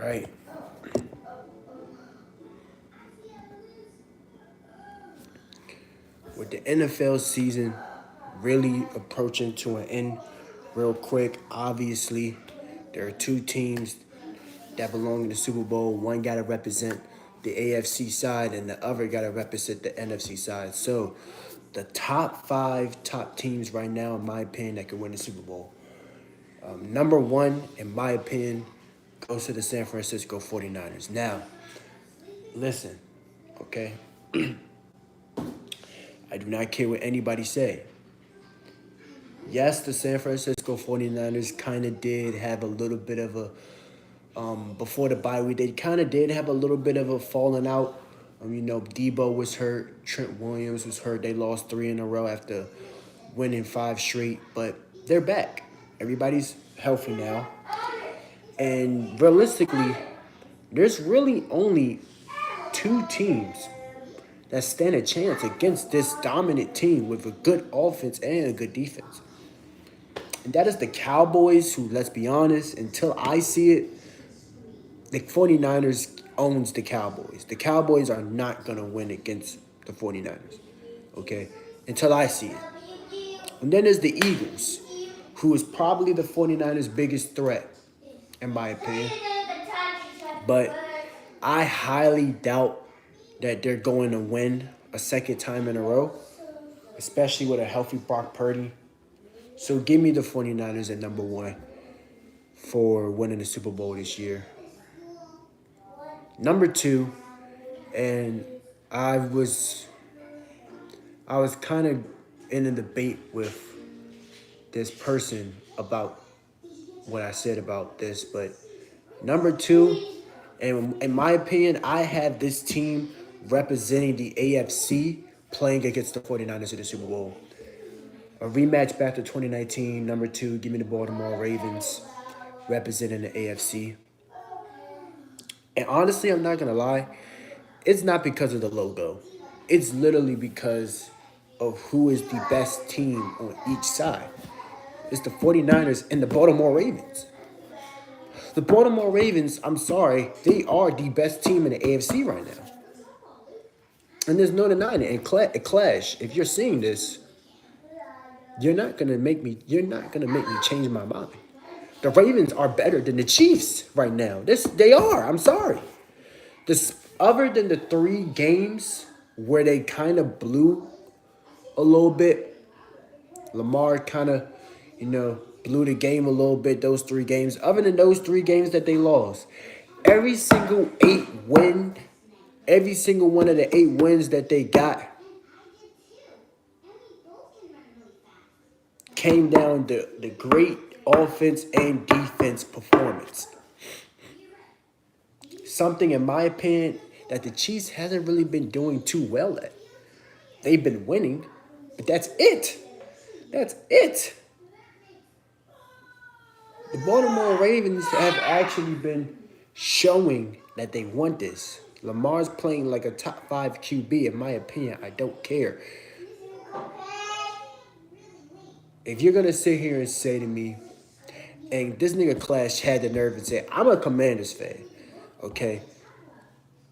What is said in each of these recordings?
right. With the NFL season really approaching to an end real quick, obviously, there are two teams that belong in the Super Bowl. One got to represent the AFC side, and the other got to represent the NFC side. So, the top teams right now, in my opinion, that could win the Super Bowl. Number one, in my opinion, goes to the San Francisco 49ers. Now, listen, okay? I do not care what anybody say. Yes, the San Francisco 49ers kind of did have a little bit of a before the bye week, they kind of did have a little bit of a falling out. Debo was hurt. Trent Williams was hurt. They lost 3 in a row after winning 5 straight, but they're back. Everybody's healthy now. And realistically, there's really only 2 teams that stand a chance against this dominant team with a good offense and a good defense. And that is the Cowboys, who, let's be honest, until I see it, the 49ers owns the Cowboys. The Cowboys are not going to win against the 49ers, okay, until I see it. And then there's the Eagles, who is probably the 49ers' biggest threat, in my opinion. But I highly doubt that they're going to win a second time in a row, especially with a healthy Brock Purdy. So give me the 49ers at number 1 for winning the Super Bowl this year. Number 2, and I was kind of in a debate with this person about what I said about this, but number 2, and in my opinion, I have this team representing the AFC playing against the 49ers in the Super Bowl. A rematch back to 2019, number 2, give me the Baltimore Ravens representing the AFC. And honestly, I'm not going to lie, it's not because of the logo. It's literally because of who is the best team on each side. It's the 49ers and the Baltimore Ravens. The Baltimore Ravens, I'm sorry, they are the best team in the AFC right now. And there's no denying it. And Clash, if you're seeing this, you're not gonna make me change my mind. The Ravens are better than the Chiefs right now. They are. I'm sorry. Other than the 3 games where they kind of blew a little bit, Lamar kind of, blew the game a little bit, those 3 games. Other than those 3 games that they lost, every single one of the 8 wins that they got came down to the great offense and defense performance. Something, in my opinion, that the Chiefs hasn't really been doing too well at. They've been winning, but that's it. That's it. The Baltimore Ravens have actually been showing that they want this. Lamar's playing like a top 5 QB, in my opinion. I don't care. If you're going to sit here and say to me, and this nigga Clash had the nerve to say, I'm a Commanders fan, okay?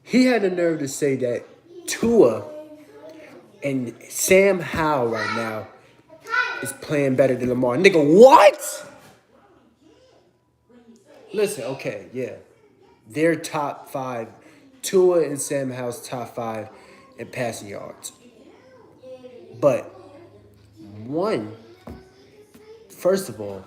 He had the nerve to say that Tua and Sam Howell right now is playing better than Lamar. Nigga, what? Listen, okay, yeah. They're top 5. Tua and Sam Howell's top 5 in passing yards. But first of all,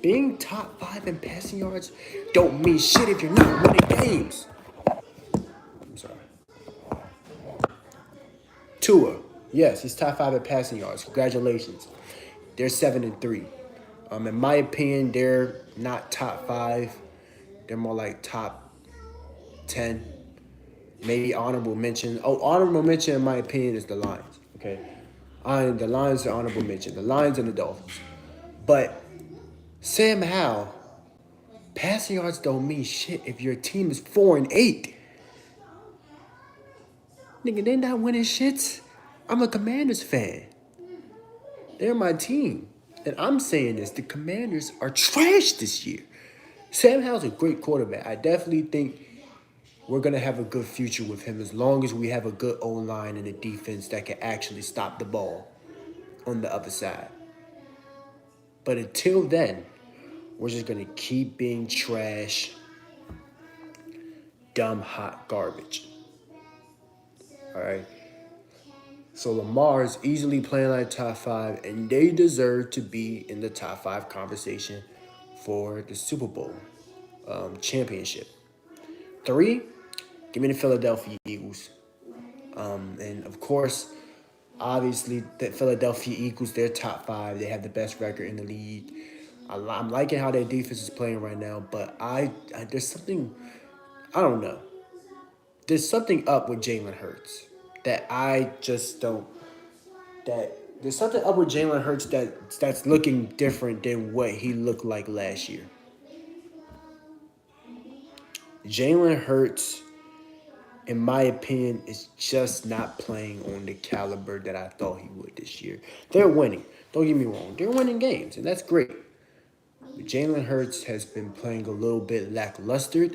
being top 5 in passing yards don't mean shit if you're not winning games. I'm sorry. Tua, yes, he's top 5 in passing yards. Congratulations. They're 7-3. In my opinion, they're not top 5. They're more like top 10. Maybe honorable mention. Honorable mention, in my opinion, is the Lions. Okay, the Lions are honorable mention. The Lions and the Dolphins. But Sam Howell, passing yards don't mean shit if your team is 4-8. Nigga, they not winning shits. I'm a Commanders fan. They're my team. And I'm saying this, the Commanders are trash this year. Sam Howell's a great quarterback. I definitely think we're gonna have a good future with him as long as we have a good O line and a defense that can actually stop the ball on the other side. But until then, we're just gonna keep being trash, dumb, hot garbage. All right. So Lamar is easily playing like top five, and they deserve to be in the top five conversation for the Super Bowl championship. Three, give me the Philadelphia Eagles. And of course, obviously, the Philadelphia Eagles, they're top five. They have the best record in the league. I'm liking how their defense is playing right now, but there's something, I don't know. There's something up with Jalen Hurts that I just don't, that there's something up with Jalen Hurts that's looking different than what he looked like last year. Jalen Hurts, in my opinion, is just not playing on the caliber that I thought he would this year. They're winning. Don't get me wrong. They're winning games, and that's great. But Jalen Hurts has been playing a little bit lackluster,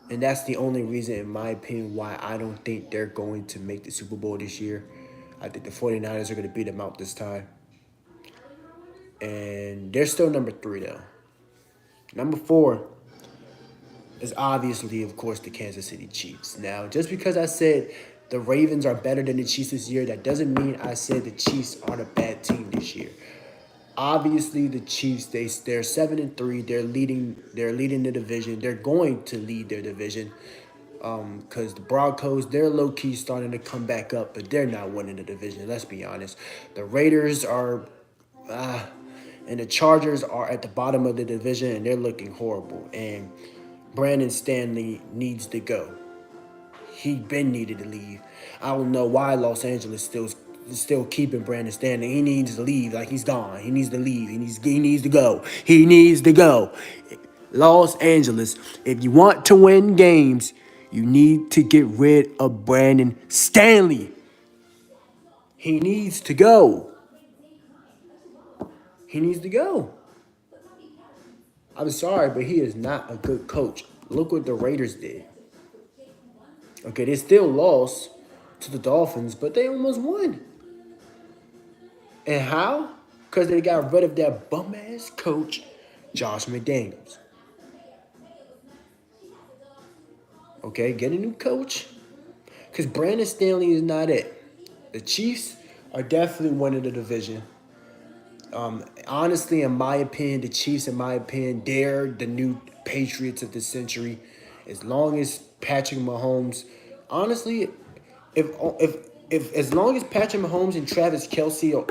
and that's the only reason, in my opinion, why I don't think they're going to make the Super Bowl this year. I think the 49ers are going to beat them out this time. And they're still number three, though. Number four is obviously, of course, the Kansas City Chiefs. Now, just because I said the Ravens are better than the Chiefs this year, that doesn't mean I said the Chiefs are a bad team this year. Obviously, the Chiefs, they're 7-3. They're leading the division. They're going to lead their division. Because the Broncos, they're low-key starting to come back up, but they're not winning the division, let's be honest. The Raiders are, and the Chargers are at the bottom of the division, and they're looking horrible. And Brandon Stanley needs to go. He been needed to leave. I don't know why Los Angeles still keeping Brandon Stanley. He needs to leave. Like, he's gone. He needs to leave. He needs to go. He needs to go. Los Angeles, if you want to win games, you need to get rid of Brandon Stanley. He needs to go. He needs to go. I'm sorry, but he is not a good coach. Look what the Raiders did. Okay, they still lost to the Dolphins, but they almost won. And how? Because they got rid of that bum-ass coach, Josh McDaniels. Okay, get a new coach. Because Brandon Stanley is not it. The Chiefs are definitely winning the division. Honestly, in my opinion, the Chiefs, in my opinion, they're the new Patriots of the century. As long as Patrick Mahomes, honestly, if as long as Patrick Mahomes and Travis Kelce are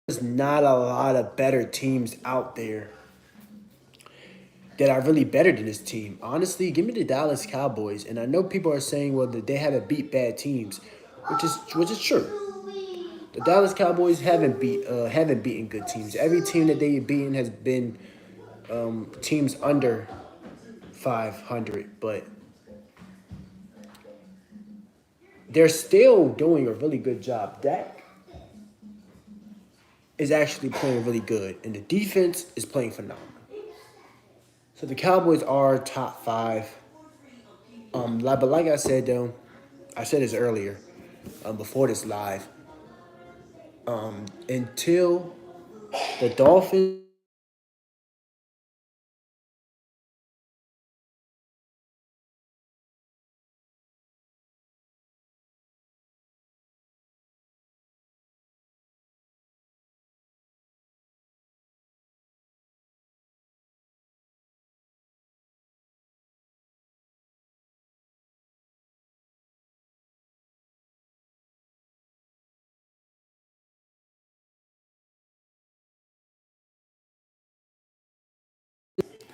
there's not a lot of better teams out there that are really better than this team. Honestly, give me the Dallas Cowboys. And I know people are saying, well, that they haven't beat bad teams, which is true. The Dallas Cowboys haven't beaten good teams. Every team that they've beaten has been teams under 500, but they're still doing a really good job. Dak is actually playing really good, and the defense is playing phenomenal. So the Cowboys are top five. But like I said though, I said this earlier, before this live. Until the Dolphins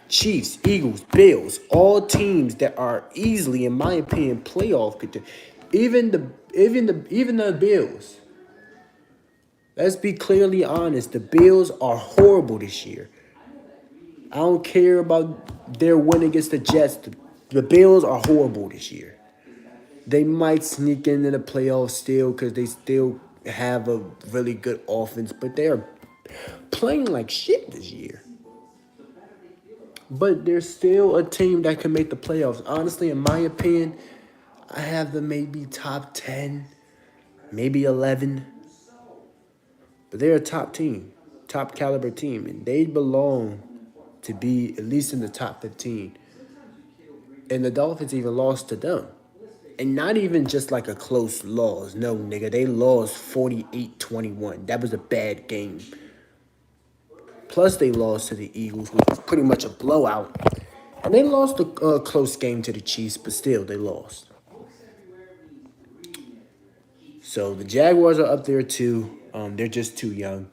Chiefs, Eagles, Bills, all teams that are easily, in my opinion, playoff contenders. Even the Bills. Let's be clearly honest. The Bills are horrible this year. I don't care about their win against the Jets. The Bills are horrible this year. They might sneak into the playoffs still because they still have a really good offense, but they're playing like shit this year. But they're still a team that can make the playoffs. Honestly, in my opinion, I have them maybe top 10, maybe 11. But they're a top team, top caliber team, and they belong to be at least in the top 15. And the Dolphins even lost to them. And not even just like a close loss. No, nigga, they lost 48-21. That was a bad game. Plus, they lost to the Eagles, which was pretty much a blowout. And they lost a close game to the Chiefs, but still, they lost. So the Jaguars are up there too. They're just too young.